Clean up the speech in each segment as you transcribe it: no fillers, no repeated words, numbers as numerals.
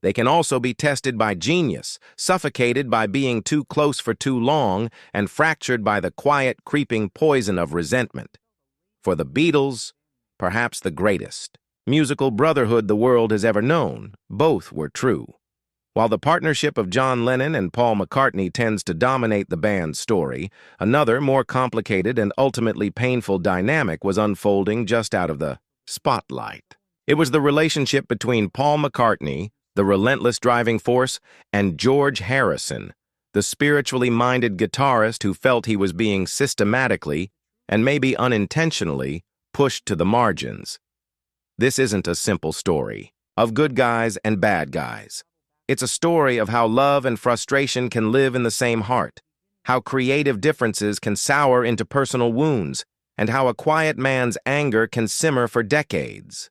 They can also be tested by genius, suffocated by being too close for too long, and fractured by the quiet, creeping poison of resentment. For the Beatles, perhaps the greatest musical brotherhood the world has ever known, both were true. While the partnership of John Lennon and Paul McCartney tends to dominate the band's story, another, more complicated and ultimately painful dynamic was unfolding just out of the spotlight. It was the relationship between Paul McCartney, the relentless driving force, and George Harrison, the spiritually minded guitarist who felt he was being systematically, and maybe unintentionally, pushed to the margins. This isn't a simple story of good guys and bad guys. It's a story of how love and frustration can live in the same heart, how creative differences can sour into personal wounds, and how a quiet man's anger can simmer for decades.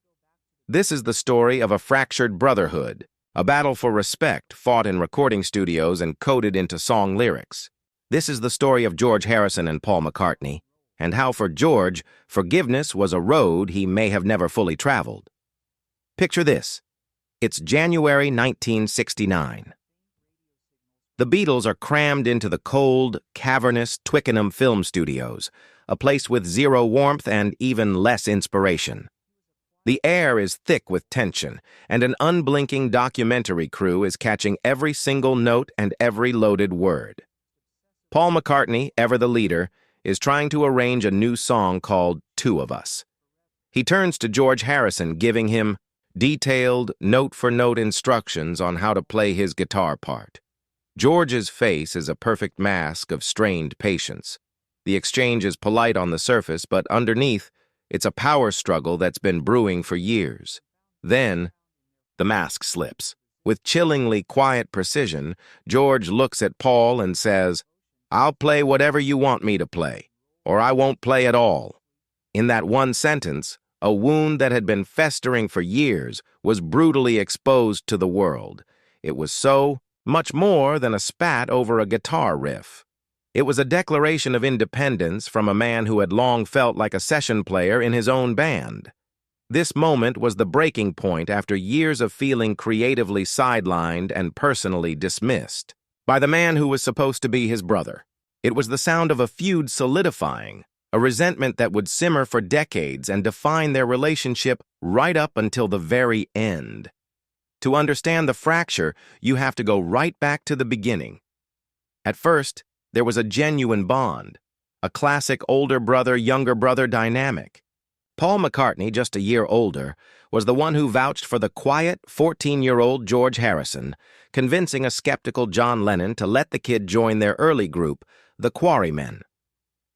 This is the story of a fractured brotherhood, a battle for respect fought in recording studios and coded into song lyrics. This is the story of George Harrison and Paul McCartney, and how for George, forgiveness was a road he may have never fully traveled. Picture this. It's January 1969. The Beatles are crammed into the cold, cavernous Twickenham film studios, a place with zero warmth and even less inspiration. The air is thick with tension, and an unblinking documentary crew is catching every single note and every loaded word. Paul McCartney, ever the leader, is trying to arrange a new song called Two of Us. He turns to George Harrison, giving him detailed, note-for-note instructions on how to play his guitar part. George's face is a perfect mask of strained patience. The exchange is polite on the surface, but underneath, it's a power struggle that's been brewing for years. Then, the mask slips. With chillingly quiet precision, George looks at Paul and says, "I'll play whatever you want me to play, or I won't play at all." In that one sentence, a wound that had been festering for years was brutally exposed to the world. It was so much more than a spat over a guitar riff. It was a declaration of independence from a man who had long felt like a session player in his own band. This moment was the breaking point after years of feeling creatively sidelined and personally dismissed by the man who was supposed to be his brother. It was the sound of a feud solidifying, a resentment that would simmer for decades and define their relationship right up until the very end. To understand the fracture, you have to go right back to the beginning. At first, there was a genuine bond, a classic older brother-younger brother dynamic. Paul McCartney, just a year older, was the one who vouched for the quiet, 14-year-old George Harrison, convincing a skeptical John Lennon to let the kid join their early group, the Quarrymen.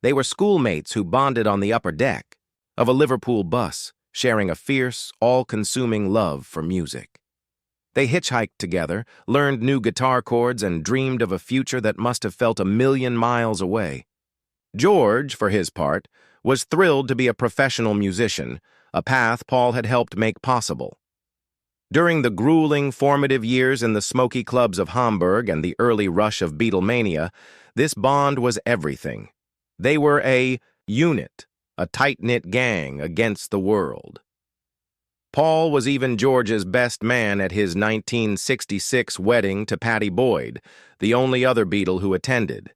They were schoolmates who bonded on the upper deck of a Liverpool bus, sharing a fierce, all-consuming love for music. They hitchhiked together, learned new guitar chords, and dreamed of a future that must have felt a million miles away. George, for his part, was thrilled to be a professional musician, a path Paul had helped make possible. During the grueling, formative years in the smoky clubs of Hamburg and the early rush of Beatlemania, this bond was everything. They were a unit, a tight-knit gang against the world. Paul was even George's best man at his 1966 wedding to Pattie Boyd, the only other Beatle who attended.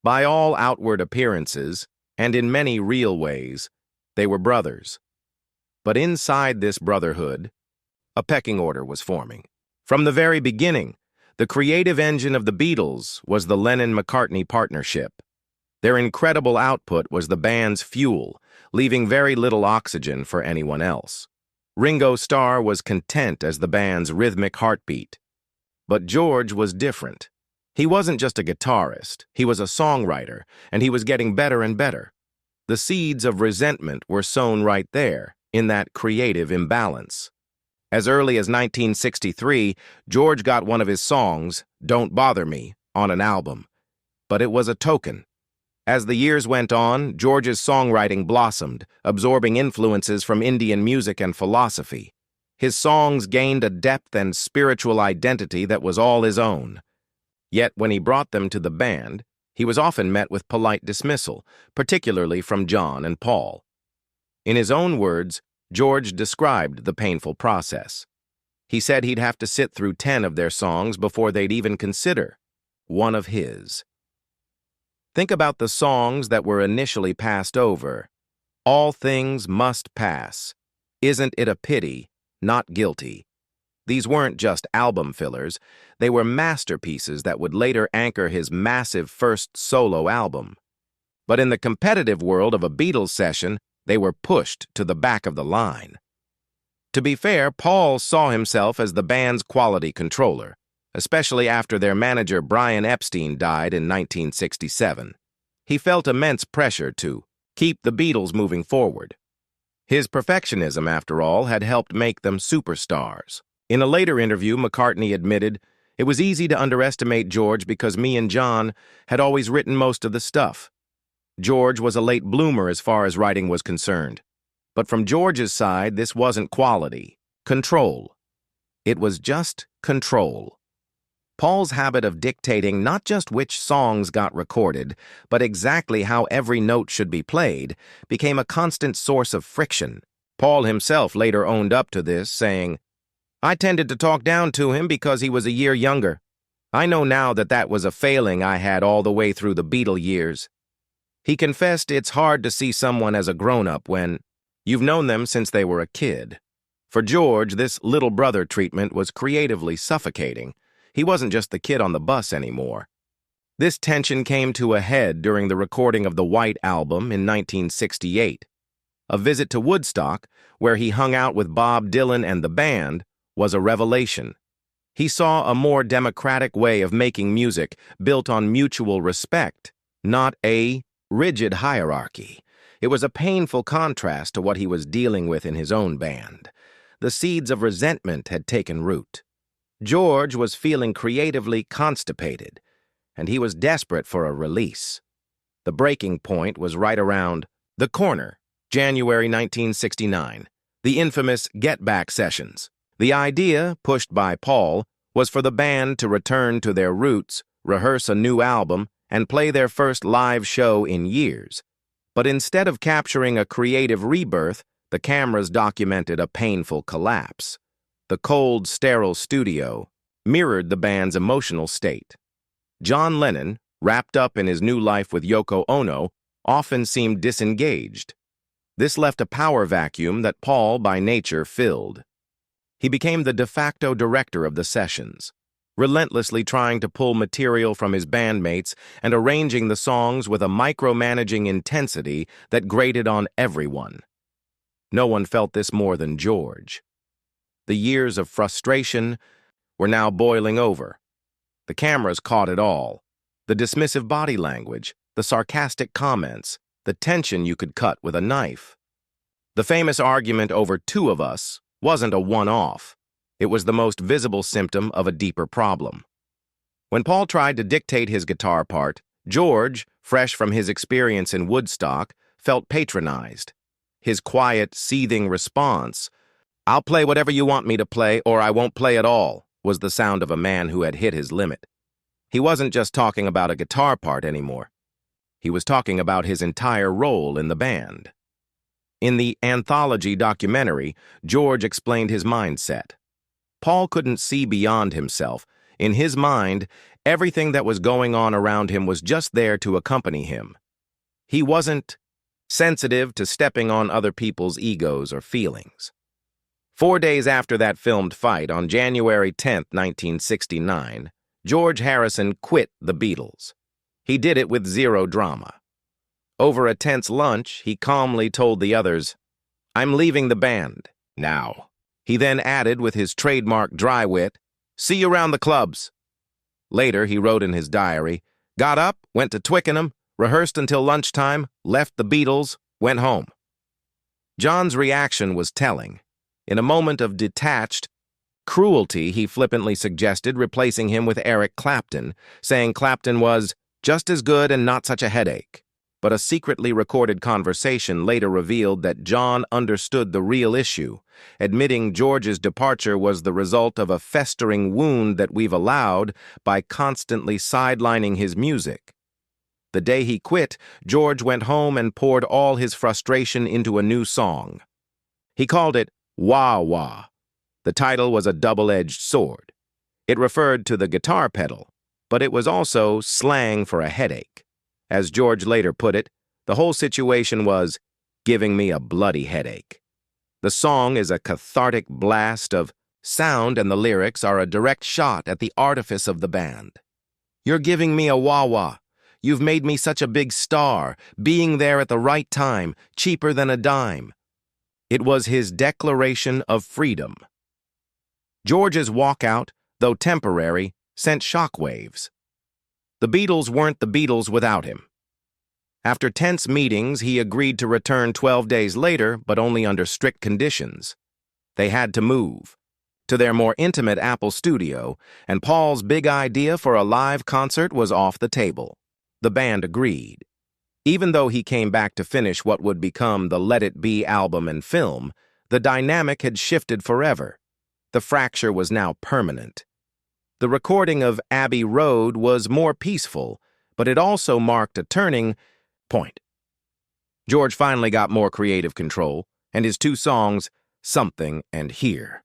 By all outward appearances, and in many real ways, they were brothers. But inside this brotherhood, a pecking order was forming. From the very beginning, the creative engine of the Beatles was the Lennon-McCartney partnership. Their incredible output was the band's fuel, leaving very little oxygen for anyone else. Ringo Starr was content as the band's rhythmic heartbeat. But George was different. He wasn't just a guitarist, he was a songwriter, and he was getting better and better. The seeds of resentment were sown right there, in that creative imbalance. As early as 1963, George got one of his songs, "Don't Bother Me," on an album. But it was a token. As the years went on, George's songwriting blossomed, absorbing influences from Indian music and philosophy. His songs gained a depth and spiritual identity that was all his own. Yet when he brought them to the band, he was often met with polite dismissal, particularly from John and Paul. In his own words, George described the painful process. He said he'd have to sit through 10 of their songs before they'd even consider one of his. Think about the songs that were initially passed over. All Things Must Pass. Isn't It a Pity? Not Guilty. These weren't just album fillers, they were masterpieces that would later anchor his massive first solo album. But in the competitive world of a Beatles session, they were pushed to the back of the line. To be fair, Paul saw himself as the band's quality controller, especially after their manager Brian Epstein died in 1967. He felt immense pressure to keep the Beatles moving forward. His perfectionism, after all, had helped make them superstars. In a later interview, McCartney admitted, "It was easy to underestimate George because me and John had always written most of the stuff. George was a late bloomer as far as writing was concerned. But from George's side, this wasn't quality. Control. It was just control." Paul's habit of dictating not just which songs got recorded, but exactly how every note should be played, became a constant source of friction. Paul himself later owned up to this, saying, "I tended to talk down to him because he was a year younger. I know now that that was a failing I had all the way through the Beatle years." He confessed it's hard to see someone as a grown-up when you've known them since they were a kid. For George, this little brother treatment was creatively suffocating. He wasn't just the kid on the bus anymore. This tension came to a head during the recording of the White Album in 1968. A visit to Woodstock, where he hung out with Bob Dylan and the band, was a revelation. He saw a more democratic way of making music built on mutual respect, not a rigid hierarchy. It was a painful contrast to what he was dealing with in his own band. The seeds of resentment had taken root. George was feeling creatively constipated, and he was desperate for a release. The breaking point was right around The Corner, January 1969, the infamous Get Back sessions. The idea, pushed by Paul, was for the band to return to their roots, rehearse a new album, and play their first live show in years. But instead of capturing a creative rebirth, the cameras documented a painful collapse. The cold, sterile studio mirrored the band's emotional state. John Lennon, wrapped up in his new life with Yoko Ono, often seemed disengaged. This left a power vacuum that Paul, by nature, filled. He became the de facto director of the sessions, relentlessly trying to pull material from his bandmates and arranging the songs with a micromanaging intensity that grated on everyone. No one felt this more than George. The years of frustration were now boiling over. The cameras caught it all. The dismissive body language, the sarcastic comments, the tension you could cut with a knife. The famous argument over Two of Us wasn't a one-off. It was the most visible symptom of a deeper problem. When Paul tried to dictate his guitar part, George, fresh from his experience in Woodstock, felt patronized. His quiet, seething response, "I'll play whatever you want me to play, or I won't play at all," was the sound of a man who had hit his limit. He wasn't just talking about a guitar part anymore. He was talking about his entire role in the band. In the anthology documentary, George explained his mindset. Paul couldn't see beyond himself. In his mind, everything that was going on around him was just there to accompany him. He wasn't sensitive to stepping on other people's egos or feelings. 4 days after that filmed fight, on January 10, 1969, George Harrison quit the Beatles. He did it with zero drama. Over a tense lunch, he calmly told the others, "I'm leaving the band now." He then added with his trademark dry wit, "See you around the clubs." Later, he wrote in his diary, "Got up, went to Twickenham, rehearsed until lunchtime, left the Beatles, went home." John's reaction was telling. In a moment of detached cruelty, he flippantly suggested replacing him with Eric Clapton, saying Clapton was just as good and not such a headache. But a secretly recorded conversation later revealed that John understood the real issue, admitting George's departure was the result of a festering wound that we've allowed by constantly sidelining his music. The day he quit, George went home and poured all his frustration into a new song. He called it Wah Wah. The title was a double-edged sword. It referred to the guitar pedal, but it was also slang for a headache. As George later put it, the whole situation was giving me a bloody headache. The song is a cathartic blast of sound, and the lyrics are a direct shot at the artifice of the band. You're giving me a wah-wah. You've made me such a big star, being there at the right time, cheaper than a dime. It was his declaration of freedom. George's walkout, though temporary, sent shockwaves. The Beatles weren't the Beatles without him. After tense meetings, he agreed to return 12 days later, but only under strict conditions. They had to move to their more intimate Apple studio, and Paul's big idea for a live concert was off the table. The band agreed. Even though he came back to finish what would become the Let It Be album and film, the dynamic had shifted forever. The fracture was now permanent. The recording of Abbey Road was more peaceful, but it also marked a turning point. George finally got more creative control, and his two songs, Something and Here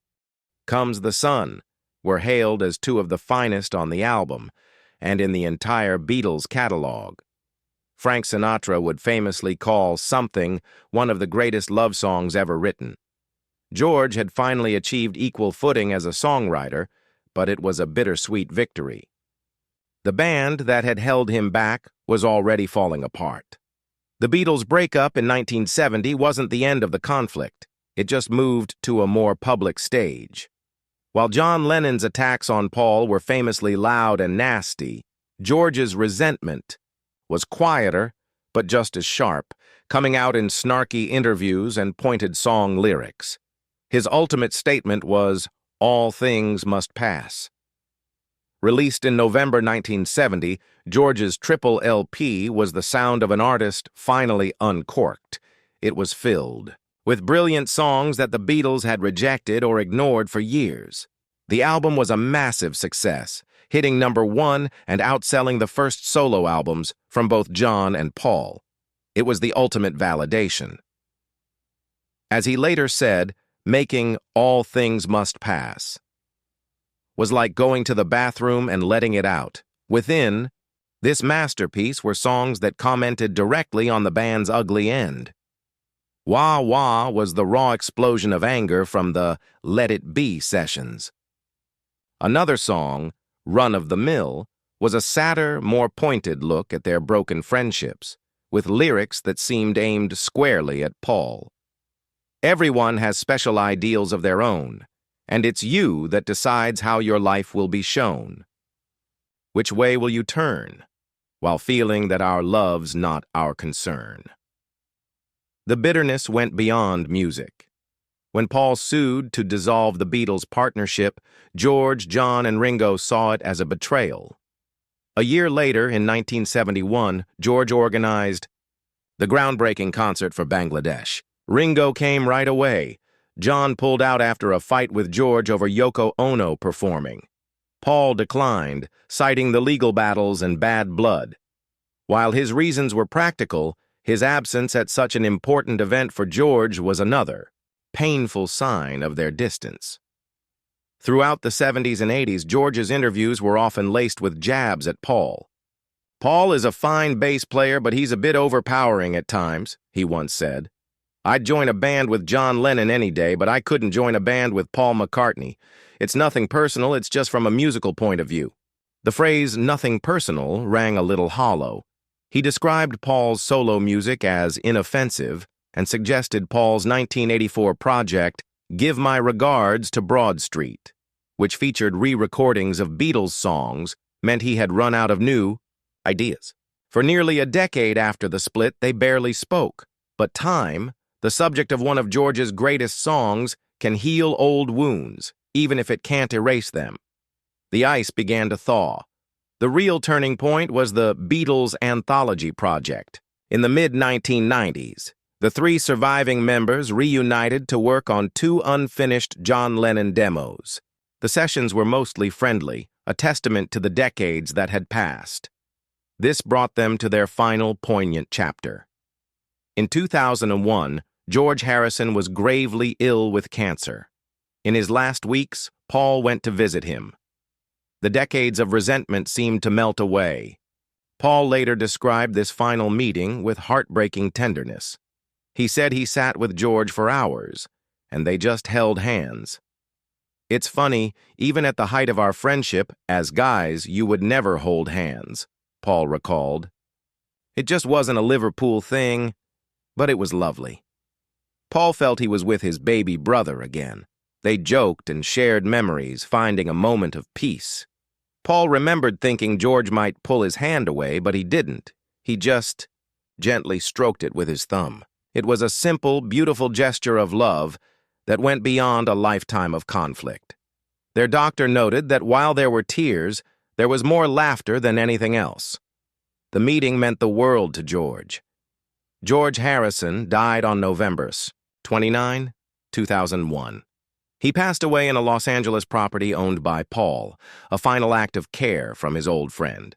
Comes the Sun, were hailed as two of the finest on the album and in the entire Beatles catalog. Frank Sinatra would famously call Something one of the greatest love songs ever written. George had finally achieved equal footing as a songwriter, but it was a bittersweet victory. The band that had held him back was already falling apart. The Beatles' breakup in 1970 wasn't the end of the conflict. It just moved to a more public stage. While John Lennon's attacks on Paul were famously loud and nasty, George's resentment was quieter but just as sharp, coming out in snarky interviews and pointed song lyrics. His ultimate statement was, "All things must pass." Released in November 1970, George's triple LP was the sound of an artist finally uncorked. It was filled with brilliant songs that the Beatles had rejected or ignored for years. The album was a massive success, hitting #1 and outselling the first solo albums from both John and Paul. It was the ultimate validation. As he later said, making All Things Must Pass was like going to the bathroom and letting it out. Within this masterpiece were songs that commented directly on the band's ugly end. Wah Wah was the raw explosion of anger from the Let It Be sessions. Another song, Run of the Mill, was a sadder, more pointed look at their broken friendships, with lyrics that seemed aimed squarely at Paul. Everyone has special ideals of their own, and it's you that decides how your life will be shown. Which way will you turn, while feeling that our love's not our concern? The bitterness went beyond music. When Paul sued to dissolve the Beatles' partnership, George, John, and Ringo saw it as a betrayal. A year later, in 1971, George organized the groundbreaking concert for Bangladesh. Ringo came right away. John pulled out after a fight with George over Yoko Ono performing. Paul declined, citing the legal battles and bad blood. While his reasons were practical, his absence at such an important event for George was another, painful sign of their distance. Throughout the 70s and 80s, George's interviews were often laced with jabs at Paul. "Paul is a fine bass player, but he's a bit overpowering at times," he once said. "I'd join a band with John Lennon any day, but I couldn't join a band with Paul McCartney. It's nothing personal, it's just from a musical point of view." The phrase "nothing personal" rang a little hollow. He described Paul's solo music as inoffensive and suggested Paul's 1984 project, Give My Regards to Broad Street, which featured re-recordings of Beatles songs, meant he had run out of new ideas. For nearly a decade after the split, they barely spoke. But time, the subject of one of George's greatest songs, can heal old wounds, even if it can't erase them. The ice began to thaw. The real turning point was the Beatles Anthology Project. In the mid-1990s, the three surviving members reunited to work on two unfinished John Lennon demos. The sessions were mostly friendly, a testament to the decades that had passed. This brought them to their final poignant chapter. In 2001, George Harrison was gravely ill with cancer. In his last weeks, Paul went to visit him. The decades of resentment seemed to melt away. Paul later described this final meeting with heartbreaking tenderness. He said he sat with George for hours, and they just held hands. "It's funny, even at the height of our friendship, as guys, you would never hold hands," Paul recalled. "It just wasn't a Liverpool thing, but it was lovely." Paul felt he was with his baby brother again. They joked and shared memories, finding a moment of peace. Paul remembered thinking George might pull his hand away, but he didn't. He just gently stroked it with his thumb. It was a simple, beautiful gesture of love that went beyond a lifetime of conflict. Their doctor noted that while there were tears, there was more laughter than anything else. The meeting meant the world to George. George Harrison died on November 29, 2001. He passed away in a Los Angeles property owned by Paul, a final act of care from his old friend.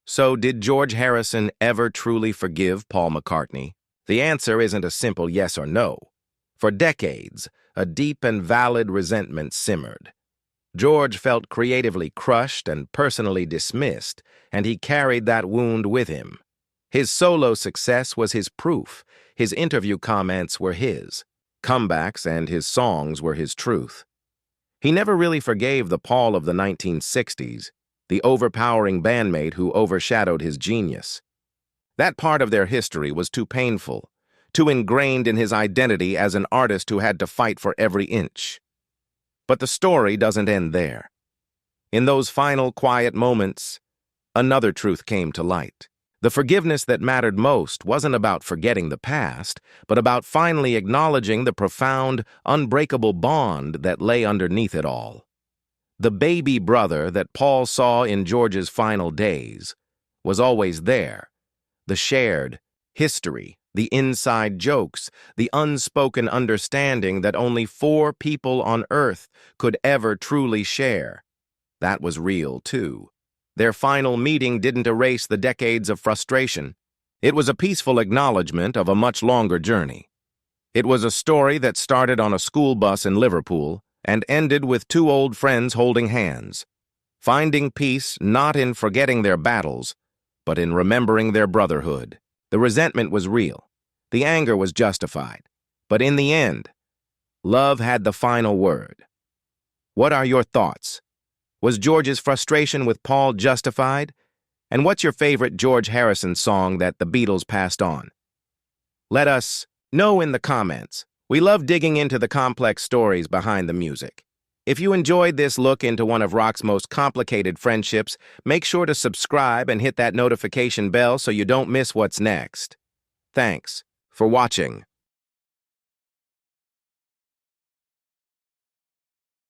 So, did George Harrison ever truly forgive Paul McCartney? The answer isn't a simple yes or no. For decades, a deep and valid resentment simmered. George felt creatively crushed and personally dismissed, and he carried that wound with him. His solo success was his proof. His interview comments were his. Comebacks and his songs were his truth. He never really forgave the Paul of the 1960s, the overpowering bandmate who overshadowed his genius. That part of their history was too painful, too ingrained in his identity as an artist who had to fight for every inch. But the story doesn't end there. In those final quiet moments, another truth came to light. The forgiveness that mattered most wasn't about forgetting the past, but about finally acknowledging the profound, unbreakable bond that lay underneath it all. The baby brother that Paul saw in George's final days was always there. The shared history, the inside jokes, the unspoken understanding that only 4 people on Earth could ever truly share. That was real, too. Their final meeting didn't erase the decades of frustration. It was a peaceful acknowledgement of a much longer journey. It was a story that started on a school bus in Liverpool and ended with 2 old friends holding hands, finding peace not in forgetting their battles, but in remembering their brotherhood. The resentment was real. The anger was justified. But in the end, love had the final word. What are your thoughts? Was George's frustration with Paul justified? And what's your favorite George Harrison song that the Beatles passed on? Let us know in the comments. We love digging into the complex stories behind the music. If you enjoyed this look into one of rock's most complicated friendships, make sure to subscribe and hit that notification bell so you don't miss what's next. Thanks for watching.